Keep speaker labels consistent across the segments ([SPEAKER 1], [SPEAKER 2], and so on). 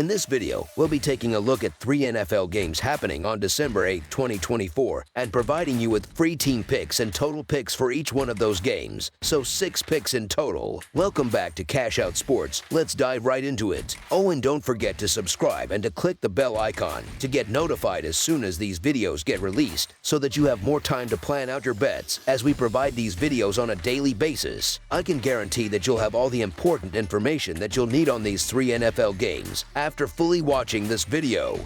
[SPEAKER 1] In this video, we'll be taking a look at 3 NFL games happening on December 8, 2024, and providing you with free team picks and total picks for each one of those games, so 6 picks in total. Welcome back to Cash Out Sports. Let's dive right into it. Oh, and don't forget to subscribe and to click the bell icon to get notified as soon as these videos get released, so that you have more time to plan out your bets as we provide these videos on a daily basis. I can guarantee that you'll have all the important information that you'll need on these 3 NFL games after fully watching this video.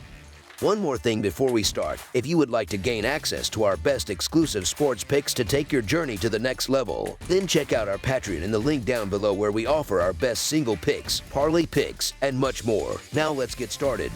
[SPEAKER 1] One more thing before we start: if you would like to gain access to our best exclusive sports picks to take your journey to the next level, then check out our Patreon in the link down below, where we offer our best single picks, parlay picks, and much more. Now let's get started.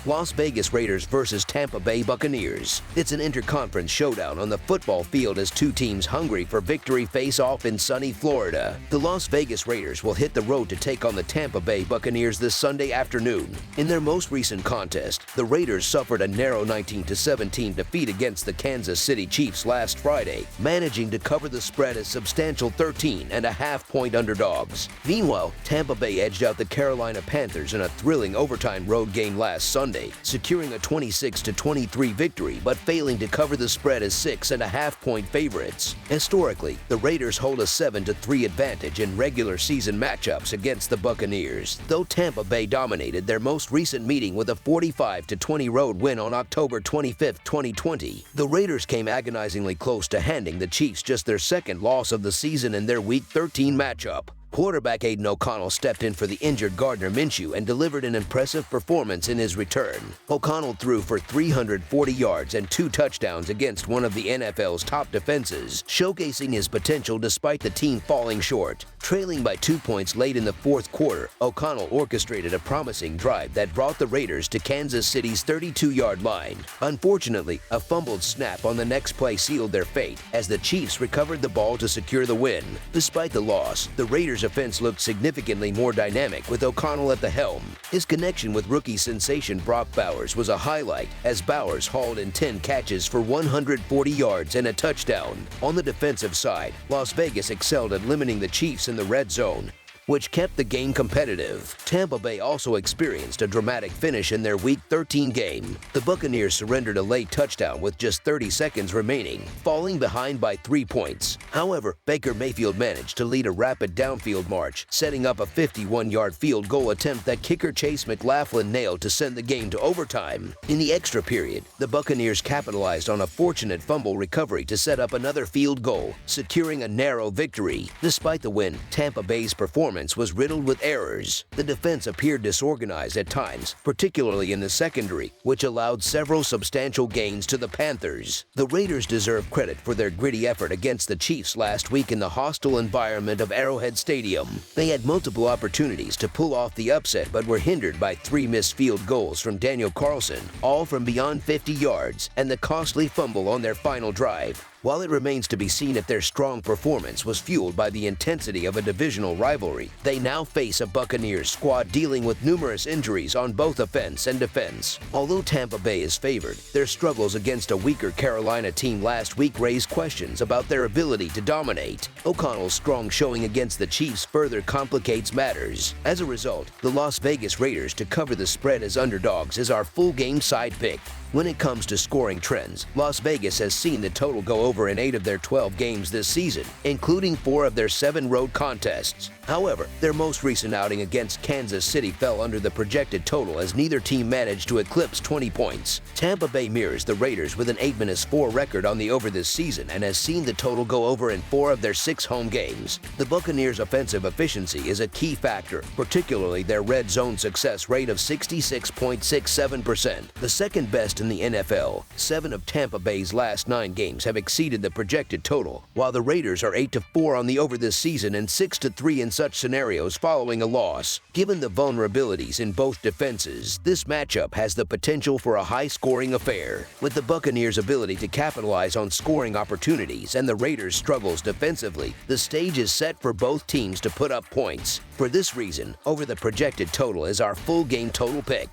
[SPEAKER 1] Las Vegas Raiders versus Tampa Bay Buccaneers. It's an interconference showdown on the football field as two teams hungry for victory face off in sunny Florida. The Las Vegas Raiders will hit the road to take on the Tampa Bay Buccaneers this Sunday afternoon. In their most recent contest, the Raiders suffered a narrow 19-17 defeat against the Kansas City Chiefs last Friday, managing to cover the spread as substantial 13.5-point underdogs. Meanwhile, Tampa Bay edged out the Carolina Panthers in a thrilling overtime road game last Sunday, securing a 26-23 victory, but failing to cover the spread as 6.5-point favorites. Historically, the Raiders hold a 7-3 advantage in regular season matchups against the Buccaneers, though Tampa Bay dominated their most recent meeting with a 45-20 road win on October 25, 2020. The Raiders came agonizingly close to handing the Chiefs just their second loss of the season in their Week 13 matchup. Quarterback Aiden O'Connell stepped in for the injured Gardner Minshew and delivered an impressive performance in his return. O'Connell threw for 340 yards and 2 touchdowns against one of the NFL's top defenses, showcasing his potential despite the team falling short. Trailing by 2 points late in the fourth quarter, O'Connell orchestrated a promising drive that brought the Raiders to Kansas City's 32-yard line. Unfortunately, a fumbled snap on the next play sealed their fate as the Chiefs recovered the ball to secure the win. Despite the loss, the Raiders' offense looked significantly more dynamic with O'Connell at the helm. His connection with rookie sensation Brock Bowers was a highlight, as Bowers hauled in 10 catches for 140 yards and a touchdown. On the defensive side, Las Vegas excelled at limiting the Chiefs in the red zone, which kept the game competitive. Tampa Bay also experienced a dramatic finish in their Week 13 game. The Buccaneers surrendered a late touchdown with just 30 seconds remaining, falling behind by 3 points. However, Baker Mayfield managed to lead a rapid downfield march, setting up a 51-yard field goal attempt that kicker Chase McLaughlin nailed to send the game to overtime. In the extra period, the Buccaneers capitalized on a fortunate fumble recovery to set up another field goal, securing a narrow victory. Despite the win, Tampa Bay's performance was riddled with errors. The defense appeared disorganized at times, particularly in the secondary, which allowed several substantial gains to the Panthers. The Raiders deserve credit for their gritty effort against the Chiefs last week in the hostile environment of Arrowhead Stadium. They had multiple opportunities to pull off the upset, but were hindered by 3 missed field goals from Daniel Carlson, all from beyond 50 yards, and the costly fumble on their final drive. While it remains to be seen if their strong performance was fueled by the intensity of a divisional rivalry, they now face a Buccaneers squad dealing with numerous injuries on both offense and defense. Although Tampa Bay is favored, their struggles against a weaker Carolina team last week raised questions about their ability to dominate. O'Connell's strong showing against the Chiefs further complicates matters. As a result, the Las Vegas Raiders to cover the spread as underdogs is our full game side pick. When it comes to scoring trends, Las Vegas has seen the total go over in 8 of their 12 games this season, including 4 of their 7 road contests. However, their most recent outing against Kansas City fell under the projected total as neither team managed to eclipse 20 points. Tampa Bay mirrors the Raiders with an 8-4 record on the over this season and has seen the total go over in 4 of their 6 home games. The Buccaneers' offensive efficiency is a key factor, particularly their red zone success rate of 66.67%, the second best in the NFL. 7 of Tampa Bay's last 9 games have exceeded the projected total, while the Raiders are 8-4 on the over this season and 6-3 in such scenarios following a loss. Given the vulnerabilities in both defenses, this matchup has the potential for a high-scoring affair. With the Buccaneers' ability to capitalize on scoring opportunities and the Raiders' struggles defensively, the stage is set for both teams to put up points. For this reason, over the projected total is our full game total pick.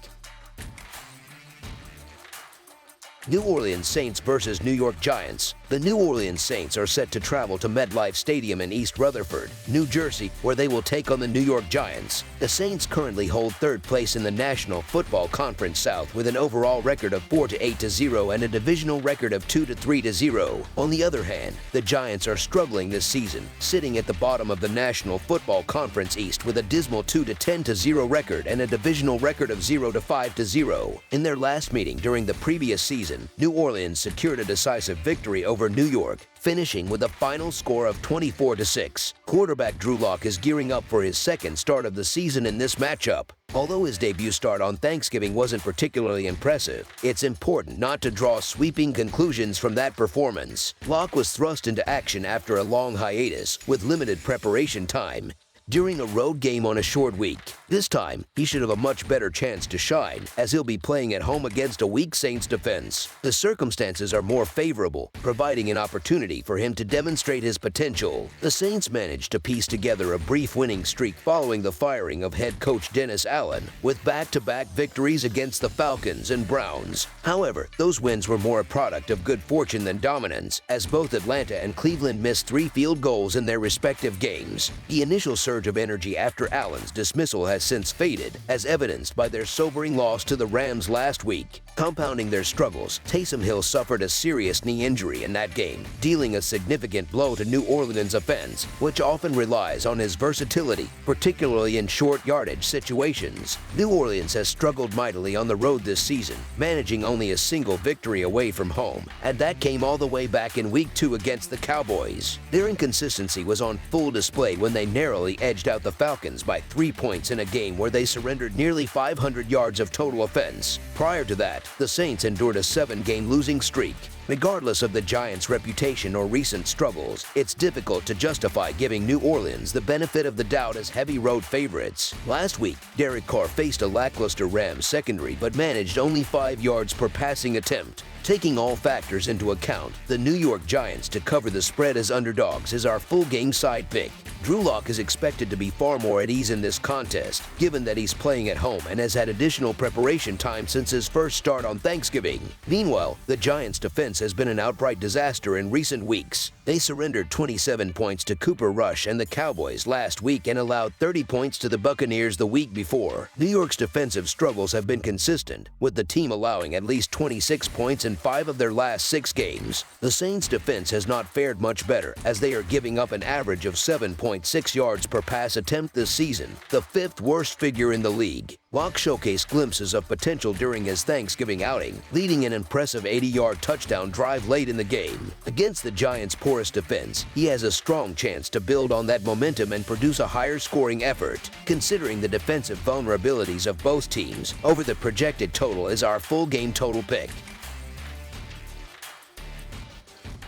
[SPEAKER 1] New Orleans Saints versus New York Giants. The New Orleans Saints are set to travel to MetLife Stadium in East Rutherford, New Jersey, where they will take on the New York Giants. The Saints currently hold third place in the National Football Conference South with an overall record of 4-8-0 and a divisional record of 2-3-0. On the other hand, the Giants are struggling this season, sitting at the bottom of the National Football Conference East with a dismal 2-10-0 record and a divisional record of 0-5-0. In their last meeting during the previous season, New Orleans secured a decisive victory over New York, finishing with a final score of 24-6. Quarterback Drew Lock is gearing up for his second start of the season in this matchup. Although his debut start on Thanksgiving wasn't particularly impressive, it's important not to draw sweeping conclusions from that performance. Lock was thrust into action after a long hiatus with limited preparation time during a road game on a short week. This time, he should have a much better chance to shine, as he'll be playing at home against a weak Saints defense. The circumstances are more favorable, providing an opportunity for him to demonstrate his potential. The Saints managed to piece together a brief winning streak following the firing of head coach Dennis Allen, with back-to-back victories against the Falcons and Browns. However, those wins were more a product of good fortune than dominance, as both Atlanta and Cleveland missed 3 field goals in their respective games. The initial surge of energy after Allen's dismissal has since faded, as evidenced by their sobering loss to the Rams last week. Compounding their struggles, Taysom Hill suffered a serious knee injury in that game, dealing a significant blow to New Orleans' offense, which often relies on his versatility, particularly in short yardage situations. New Orleans has struggled mightily on the road this season, managing only a single victory away from home, and that came all the way back in Week 2 against the Cowboys. Their inconsistency was on full display when they narrowly edged out the Falcons by 3 points in a game where they surrendered nearly 500 yards of total offense. Prior to that, the Saints endured a 7-game losing streak. Regardless of the Giants' reputation or recent struggles, it's difficult to justify giving New Orleans the benefit of the doubt as heavy road favorites. Last week, Derek Carr faced a lackluster Rams secondary but managed only 5 yards per passing attempt. Taking all factors into account, the New York Giants to cover the spread as underdogs is our full game side pick. Drew Lock is expected to be far more at ease in this contest, given that he's playing at home and has had additional preparation time since his first start on Thanksgiving. Meanwhile, the Giants' defense has been an outright disaster in recent weeks. They surrendered 27 points to Cooper Rush and the Cowboys last week and allowed 30 points to the Buccaneers the week before. New York's defensive struggles have been consistent, with the team allowing at least 26 points in 5 of their last 6 games. The Saints' defense has not fared much better, as they are giving up an average of 7.6 yards per pass attempt this season, the 5th worst figure in the league. Lock showcased glimpses of potential during his Thanksgiving outing, leading an impressive 80-yard touchdown drive late in the game. Against the Giants' porous defense, he has a strong chance to build on that momentum and produce a higher-scoring effort. Considering the defensive vulnerabilities of both teams, over the projected total is our full game total pick.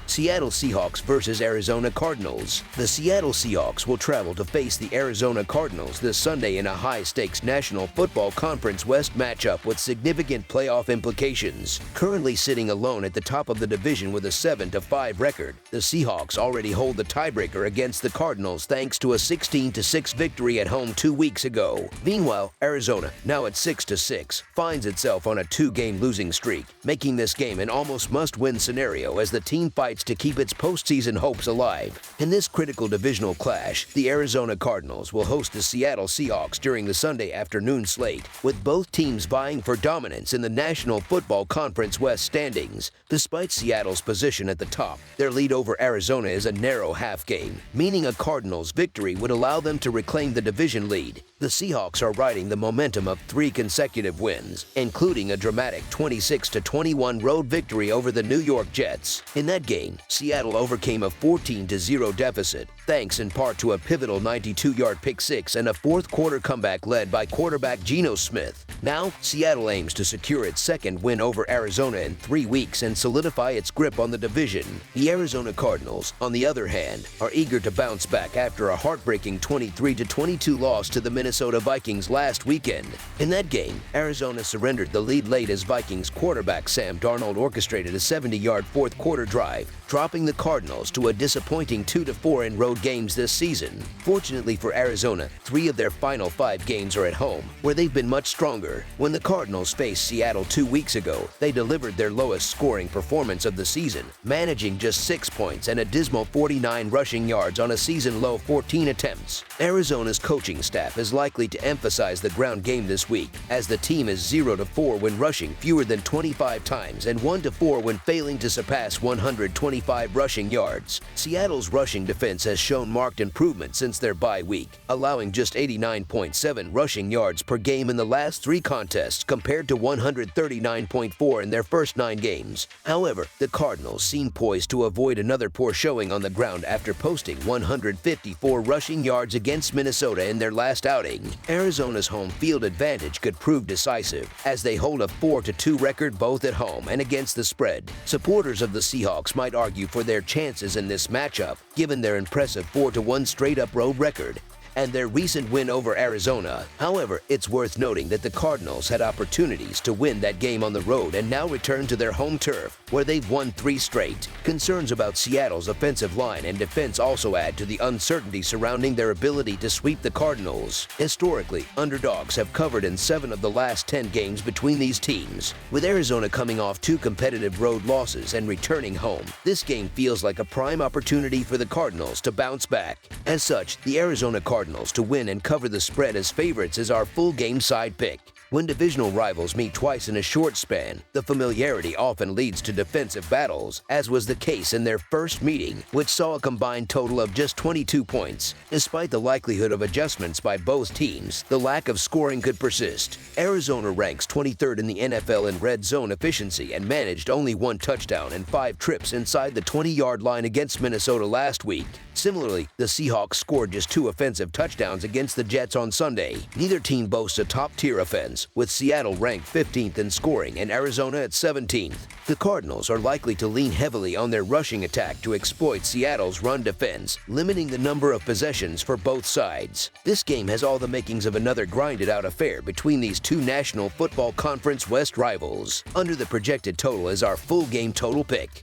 [SPEAKER 1] Seattle Seahawks versus Arizona Cardinals. The Seattle Seahawks will travel to face the Arizona Cardinals this Sunday in a high-stakes National Football Conference West matchup with significant playoff implications. Currently sitting alone at the top of the division with a 7-5 record, the Seahawks already hold the tiebreaker against the Cardinals thanks to a 16-6 victory at home 2 weeks ago. Meanwhile, Arizona, now at 6-6, finds itself on a 2-game losing streak, making this game an almost must-win scenario as the team fights to keep its postseason hopes alive. In this critical divisional clash, the Arizona Cardinals will host the Seattle Seahawks during the Sunday afternoon slate, with both teams vying for dominance in the National Football Conference West standings. Despite Seattle's position at the top, their lead over Arizona is a narrow half game, meaning a Cardinals victory would allow them to reclaim the division lead. The Seahawks are riding the momentum of 3 consecutive wins, including a dramatic 26-21 road victory over the New York Jets. In that game, Seattle overcame a 14-0 deficit, thanks in part to a pivotal 92-yard pick six and a fourth-quarter comeback led by quarterback Geno Smith. Now, Seattle aims to secure its second win over Arizona in 3 weeks and solidify its grip on the division. The Arizona Cardinals, on the other hand, are eager to bounce back after a heartbreaking 23-22 loss to the Minnesota Vikings last weekend. In that game, Arizona surrendered the lead late as Vikings quarterback Sam Darnold orchestrated a 70-yard fourth-quarter drive, dropping the Cardinals to a disappointing 2-4 in road games this season. Fortunately for Arizona, 3 of their final 5 games are at home, where they've been much stronger. However, when the Cardinals faced Seattle 2 weeks ago, they delivered their lowest scoring performance of the season, managing just 6 points and a dismal 49 rushing yards on a season-low 14 attempts. Arizona's coaching staff is likely to emphasize the ground game this week, as the team is 0-4 when rushing fewer than 25 times and 1-4 when failing to surpass 125 rushing yards. Seattle's rushing defense has shown marked improvement since their bye week, allowing just 89.7 rushing yards per game in the last 3 contests compared to 139.4 in their first 9 games. However, the Cardinals seem poised to avoid another poor showing on the ground after posting 154 rushing yards against Minnesota in their last outing. Arizona's home field advantage could prove decisive, as they hold a 4-2 record both at home and against the spread. Supporters of the Seahawks might argue for their chances in this matchup, given their impressive 4-1 straight-up road record and their recent win over Arizona. However, it's worth noting that the Cardinals had opportunities to win that game on the road and now return to their home turf, where they've won 3 straight. Concerns about Seattle's offensive line and defense also add to the uncertainty surrounding their ability to sweep the Cardinals. Historically, underdogs have covered in 7 of the last 10 games between these teams. With Arizona coming off 2 competitive road losses and returning home, this game feels like a prime opportunity for the Cardinals to bounce back. As such, the Arizona Cardinals to win and cover the spread as favorites is our full game side pick. When divisional rivals meet twice in a short span, the familiarity often leads to defensive battles, as was the case in their first meeting, which saw a combined total of just 22 points. Despite the likelihood of adjustments by both teams, the lack of scoring could persist. Arizona ranks 23rd in the NFL in red zone efficiency and managed only 1 touchdown and 5 trips inside the 20-yard line against Minnesota last week. Similarly, the Seahawks scored just 2 offensive touchdowns against the Jets on Sunday. Neither team boasts a top-tier offense, with Seattle ranked 15th in scoring and Arizona at 17th. The Cardinals are likely to lean heavily on their rushing attack to exploit Seattle's run defense, limiting the number of possessions for both sides. This game has all the makings of another grinded-out affair between these 2 National Football Conference West rivals. Under the projected total is our full game total pick.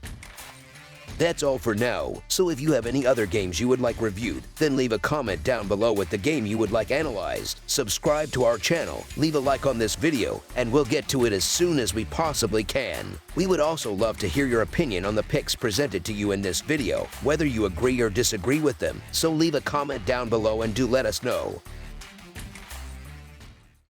[SPEAKER 1] That's all for now, so if you have any other games you would like reviewed, then leave a comment down below with the game you would like analyzed. Subscribe to our channel, leave a like on this video, and we'll get to it as soon as we possibly can. We would also love to hear your opinion on the picks presented to you in this video, whether you agree or disagree with them, so leave a comment down below and do let us know.